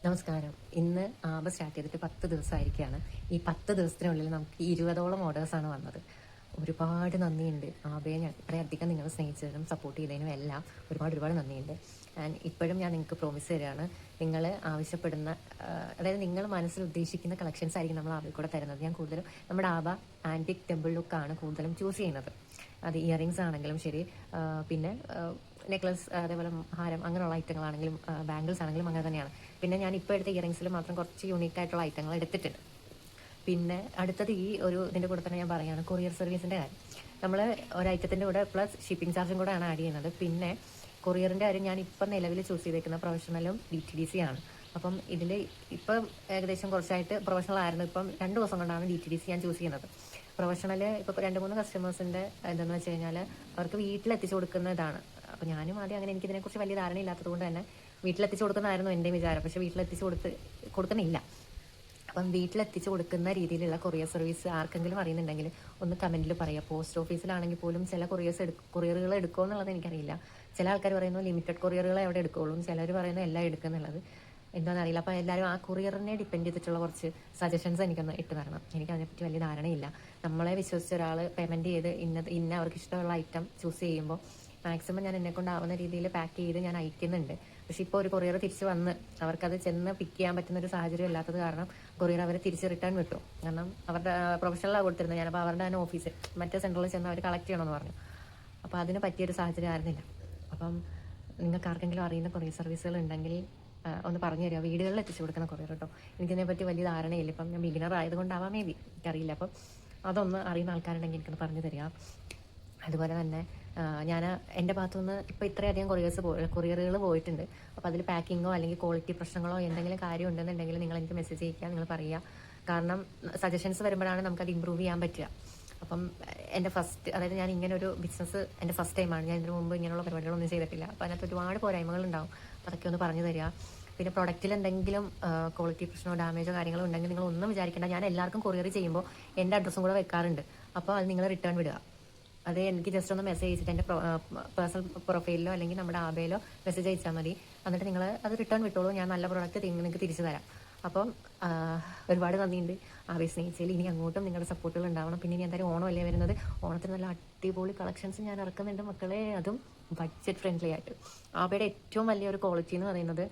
നമസ്കാരം. ഇന്ന് ആബ സ്റ്റാർട്ട് ചെയ്തിട്ട് 10 ദിവസമായിരിക്കുകയാണ്. ഈ 10 ദിവസത്തിനുള്ളിൽ നമുക്ക് 20ഓളം ഓർഡേഴ്സാണ് വന്നത്. ഒരുപാട് നന്ദിയുണ്ട് ആബയെ. ഞാൻ ഇത്രയധികം നിങ്ങൾ സ്നേഹിച്ചതിനും സപ്പോർട്ട് ചെയ്തതിനും എല്ലാം ഒരുപാട് നന്ദിയുണ്ട്. ആൻഡ് ഇപ്പോഴും ഞാൻ നിങ്ങൾക്ക് പ്രോമിസ് തരികയാണ്, നിങ്ങൾ ആവശ്യപ്പെടുന്ന അതായത് നിങ്ങൾ മനസ്സിൽ ഉദ്ദേശിക്കുന്ന കളക്ഷൻസ് ആയിരിക്കും നമ്മൾ ആബയിൽ കൂടെ തരുന്നത്. ഞാൻ കൂടുതലും നമ്മുടെ ആബ ആൻറ്റിക് ടെമ്പിൾ ലുക്കാണ് കൂടുതലും ചൂസ് ചെയ്യുന്നത്. അത് ഇയറിങ്സ് ആണെങ്കിലും ശരി, പിന്നെ നെക്ലസ്, അതേപോലെ ഹാരം, അങ്ങനെയുള്ള ഐറ്റങ്ങളാണെങ്കിലും ബാംഗിൾസ് ആണെങ്കിലും അങ്ങനെ തന്നെയാണ്. പിന്നെ ഞാൻ ഇപ്പോൾ എടുത്ത ഇയറിങ്സിൽ മാത്രം കുറച്ച് യൂണീക്ക് ആയിട്ടുള്ള ഐറ്റങ്ങൾ എടുത്തിട്ടുണ്ട്. പിന്നെ അടുത്തത് ഇതിൻ്റെ കൂടെ തന്നെ ഞാൻ പറയുകയാണ് കൊറിയർ സർവീസിൻ്റെ കാര്യം. നമ്മൾ ഒരു ഐറ്റത്തിൻ്റെ കൂടെ പ്ലസ് ഷിപ്പിംഗ് ചാർജും കൂടെയാണ് ആഡ് ചെയ്യുന്നത്. പിന്നെ കൊറിയറിൻ്റെ കാര്യം ഞാൻ ഇപ്പം നിലവിൽ ചൂസ് ചെയ്തേക്കുന്ന പ്രൊഫഷണലും DTDC ആണ്. അപ്പം ഇതിൽ ഇപ്പം ഏകദേശം കുറച്ചായിട്ട് പ്രൊഫഷണൽ ആയിരുന്നു. ഇപ്പം 2 ദിവസം കൊണ്ടാണ് DTDC ഞാൻ ചൂസ് ചെയ്യുന്നത്. പ്രൊഫഷണൽ ഇപ്പോൾ 2-3 കസ്റ്റമേഴ്സിൻ്റെ ഇതെന്ന് വെച്ച് കഴിഞ്ഞാൽ അവർക്ക് വീട്ടിലെത്തിച്ചു കൊടുക്കുന്ന ഇതാണ്. അപ്പോൾ ഞാനും ആദ്യം അങ്ങനെ എനിക്കിതിനെക്കുറിച്ച് വലിയ ധാരണയില്ലാത്തത് കൊണ്ട് തന്നെ വീട്ടിലെത്തിച്ചു കൊടുക്കുന്നതായിരുന്നു എൻ്റെ വിചാരം. പക്ഷേ വീട്ടിലെത്തിച്ച് കൊടുക്കുന്നില്ല. അപ്പം വീട്ടിലെത്തിച്ച് കൊടുക്കുന്ന രീതിയിലുള്ള കൊറിയർ സർവീസ് ആർക്കെങ്കിലും അറിയുന്നുണ്ടെങ്കിൽ ഒന്ന് കമൻറ്റിൽ പറയുക. പോസ്റ്റ് ഓഫീസിലാണെങ്കിൽ പോലും ചില കൊറിയറുകൾ എടുക്കുമോ എന്നുള്ളത് എനിക്കറിയില്ല. ചില ആൾക്കാർ പറയുന്നു ലിമിറ്റഡ് കൊറിയറുകളെ അവിടെ എടുക്കുകയുള്ളൂ, ചിലർ പറയുന്നു എല്ലാം എടുക്കുന്നുള്ളത്. എന്താണെന്ന് അറിയില്ല. അപ്പോൾ എല്ലാവരും ആ കൊറിയറിനെ ഡിപ്പെൻഡ് ചെയ്തിട്ടുള്ള കുറച്ച് സജഷൻസ് എനിക്കൊന്ന് ഇട്ട് തരണം. എനിക്ക് അതിനെപ്പറ്റി വലിയ ധാരണയില്ല. നമ്മളെ വിശ്വസിച്ച ഒരാൾ പേയ്മെൻറ്റ് ചെയ്ത് ഇന്ന അവർക്ക് ഇഷ്ടമുള്ള ഐറ്റം ചൂസ് ചെയ്യുമ്പോൾ മാക്സിമം ഞാൻ എന്നെക്കൊണ്ടാവുന്ന രീതിയിൽ പാക്ക് ചെയ്ത് ഞാൻ അയക്കുന്നുണ്ട്. പക്ഷെ ഇപ്പോൾ ഒരു കൊറിയർ തിരിച്ച് വന്ന് അവർക്കത് ചെന്ന് പിക്ക് ചെയ്യാൻ പറ്റുന്ന ഒരു സാഹചര്യം ഇല്ലാത്തത് കാരണം കൊറിയർ അവർ തിരിച്ച് റിട്ടേൺ വിട്ടു. കാരണം അവരുടെ പ്രൊഫഷണലാണ് കൊടുത്തിരുന്നത് ഞാനപ്പോൾ അവരുടെ തന്നെ ഓഫീസ് മറ്റേ സെൻറ്ററിൽ ചെന്ന് അവർ കളക്ട് ചെയ്യണമെന്ന് പറഞ്ഞു. അപ്പോൾ അതിന് പറ്റിയൊരു സാഹചര്യം ആയിരുന്നില്ല. അപ്പം നിങ്ങൾക്ക് ആർക്കെങ്കിലും അറിയുന്ന കൊറിയർ സർവീസുകൾ ഉണ്ടെങ്കിൽ ഒന്ന് പറഞ്ഞു തരിക. വീടുകളിൽ എത്തിച്ചു കൊടുക്കുന്ന കൊറിയർ കേട്ടോ. എനിക്കിതിനെപ്പറ്റി വലിയ ധാരണയില്ല. ഇപ്പം ഞാൻ ബിഗിനർ ആയതുകൊണ്ടാവാം, മേ ബി എനിക്കറിയില്ല. അപ്പം അതൊന്ന് അറിയുന്ന ആൾക്കാരുണ്ടെങ്കിൽ എനിക്കൊന്ന് പറഞ്ഞു തരിക. അതുപോലെ തന്നെ ഞാൻ എൻ്റെ ഭാഗത്തുനിന്ന് ഇപ്പോൾ ഇത്രയധികം കൊറിയറുകൾ പോയിട്ടുണ്ട്. അപ്പോൾ അതിൽ പാക്കിങ്ങോ അല്ലെങ്കിൽ ക്വാളിറ്റി പ്രശ്നങ്ങളോ എന്തെങ്കിലും കാര്യം ഉണ്ടെന്നുണ്ടെങ്കിൽ നിങ്ങൾ എനിക്ക് മെസ്സേജ് അയക്കുക, നിങ്ങൾ പറയുക. കാരണം സജഷൻസ് വരുമ്പോഴാണ് നമുക്കത് ഇമ്പ്രൂവ് ചെയ്യാൻ പറ്റുക. അപ്പം എൻ്റെ അതായത് ഞാൻ ഇങ്ങനെ ഒരു ബിസിനസ് എൻ്റെ ഫസ്റ്റ് ടൈമാണ്. ഞാൻ ഇതിനു മുമ്പ് ഇങ്ങനെയുള്ള പരിപാടികളൊന്നും ചെയ്തിട്ടില്ല. അപ്പോൾ അതിനകത്ത് ഒരുപാട് പോരായ്മകളുണ്ടാവും. അപ്പോൾ അതൊക്കെ ഒന്ന് പറഞ്ഞു തരിക. പിന്നെ പ്രൊഡക്റ്റിൽ എന്തെങ്കിലും ക്വാളിറ്റി പ്രശ്നമോ ഡാമേജോ കാര്യങ്ങളോ ഉണ്ടെങ്കിൽ നിങ്ങൾ ഒന്നും വിചാരിക്കേണ്ട. ഞാൻ എല്ലാവർക്കും കൊറിയർ ചെയ്യുമ്പോൾ എൻ്റെ അഡ്രസ്സും കൂടെ വെക്കാറുണ്ട്. അപ്പോൾ അത് നിങ്ങൾ റിട്ടേൺ വിടുക. അത് എനിക്ക് ജസ്റ്റ് ഒന്ന് മെസ്സേജ് അയച്ചിട്ട് എൻ്റെ പേഴ്സണൽ പ്രൊഫൈലിലോ അല്ലെങ്കിൽ നമ്മുടെ ആബയിലോ മെസ്സേജ് അയച്ചാൽ മതി. എന്നിട്ട് നിങ്ങൾ അത് റിട്ടേൺ വിട്ടോളൂ. ഞാൻ നല്ല പ്രൊഡക്റ്റ് നിങ്ങൾക്ക് തിരിച്ചു തരാം. അപ്പം ഒരുപാട് നന്ദിയുണ്ട് ആബയെ സ്നേഹിച്ചതിൽ. ഇനി അങ്ങോട്ടും നിങ്ങളുടെ സപ്പോർട്ടുകൾ ഉണ്ടാവണം. പിന്നെ ഇനി എന്തായാലും ഓണമല്ലേ വരുന്നത്. ഓണത്തിന് നല്ല അടിപൊളി കളക്ഷൻസ് ഞാൻ ഇറക്കുന്നുണ്ട് മക്കളെ. അതും ബഡ്ജറ്റ് ഫ്രണ്ട്ലി ആയിട്ട്. ആബയുടെ ഏറ്റവും വലിയൊരു ക്വാളിറ്റി എന്ന് പറയുന്നത്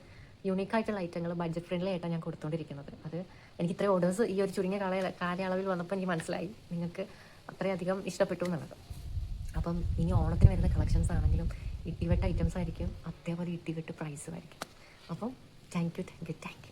യൂണീക്കായിട്ടുള്ള ഐറ്റങ്ങൾ ബഡ്ജറ്റ് ഫ്രണ്ട്ലി ആയിട്ടാണ് ഞാൻ കൊടുത്തുകൊണ്ടിരിക്കുന്നത്. അത് എനിക്ക് ഇത്രയും ഓർഡേഴ്സ് ഈ ഒരു ചുരുങ്ങിയ കാലയളവിൽ വന്നപ്പോൾ എനിക്ക് മനസ്സിലായി നിങ്ങൾക്ക് അത്രയധികം ഇഷ്ടപ്പെട്ടു എന്നുള്ളത്. അപ്പം ഇനി ഓണത്തിന് വരുന്ന കളക്ഷൻസ് ആണെങ്കിലും ഇട്ടിവെട്ട ഐറ്റംസ് ആയിരിക്കും, അതേപോലെ ഇട്ടിവെട്ട് പ്രൈസും ആയിരിക്കും. അപ്പം താങ്ക് യു.